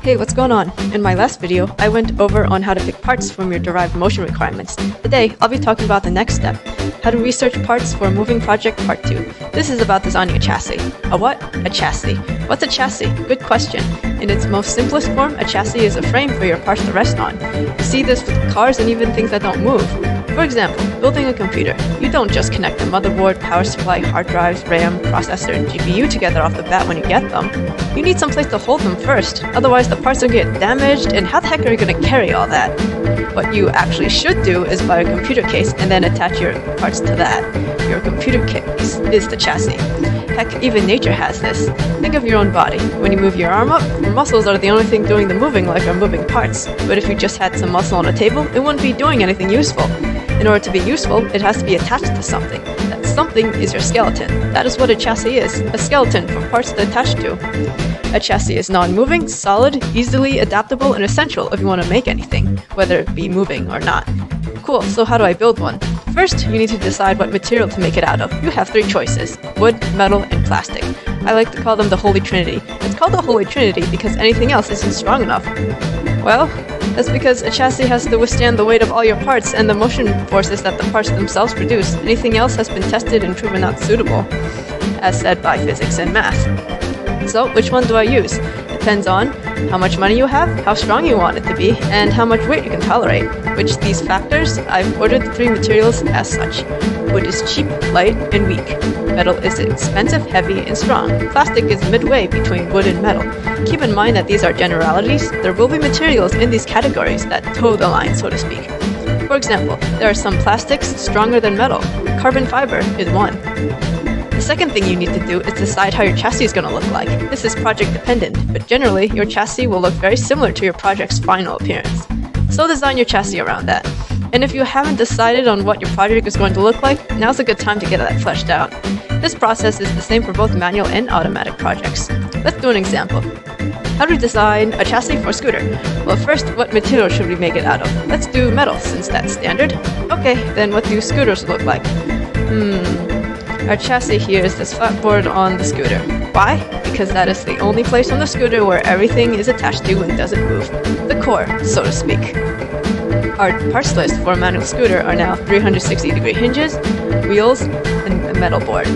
Hey, what's going on? In my last video, I went over on how to pick parts from your derived motion requirements. Today, I'll be talking about the next step, how to research parts for a moving project part 2. This is about designing a chassis. A what? A chassis. What's a chassis? Good question. In its most simplest form, a chassis is a frame for your parts to rest on. You see this with cars and even things that don't move. For example, building a computer. You don't just connect the motherboard, power supply, hard drives, RAM, processor, and GPU together off the bat when you get them. You need some place to hold them first, otherwise the parts will get damaged, and how the heck are you going to carry all that? What you actually should do is buy a computer case and then attach your parts to that. Your computer case is the chassis. Heck, even nature has this. Think of your own body. When you move your arm up, your muscles are the only thing doing the moving like our moving parts. But if you just had some muscle on a table, it wouldn't be doing anything useful. In order to be useful, it has to be attached to something. That something is your skeleton. That is what a chassis is, a skeleton for parts to attach to. A chassis is non-moving, solid, easily adaptable, and essential if you want to make anything, whether it be moving or not. Cool, so how do I build one? First, you need to decide what material to make it out of. You have 3 choices: wood, metal, and plastic. I like to call them the Holy Trinity. It's called the Holy Trinity because anything else isn't strong enough. Well, that's because a chassis has to withstand the weight of all your parts and the motion forces that the parts themselves produce. Anything else has been tested and proven not suitable, as said by physics and math. So, which one do I use? Depends on how much money you have, how strong you want it to be, and how much weight you can tolerate. Which these factors, I've ordered the 3 materials as such. Wood is cheap, light, and weak. Metal is expensive, heavy, and strong. Plastic is midway between wood and metal. Keep in mind that these are generalities. There will be materials in these categories that toe the line, so to speak. For example, there are some plastics stronger than metal. Carbon fiber is one. The second thing you need to do is decide how your chassis is going to look like. This is project dependent, but generally, your chassis will look very similar to your project's final appearance. So design your chassis around that. And if you haven't decided on what your project is going to look like, now's a good time to get that fleshed out. This process is the same for both manual and automatic projects. Let's do an example. How do we design a chassis for a scooter? Well, first, what material should we make it out of? Let's do metal, since that's standard. Okay, then what do scooters look like? Our chassis here is this flat board on the scooter. Why? Because that is the only place on the scooter where everything is attached to and doesn't move. The core, so to speak. Our parts list for a manual scooter are now 360-degree hinges, wheels, and a metal board.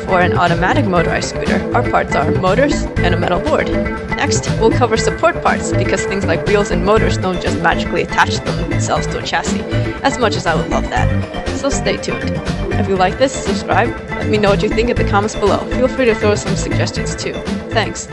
For an automatic motorized scooter, our parts are motors and a metal board. Next, we'll cover support parts because things like wheels and motors don't just magically attach themselves to a chassis, as much as I would love that. So stay tuned. If you like this, subscribe. Let me know what you think in the comments below. Feel free to throw some suggestions too. Thanks.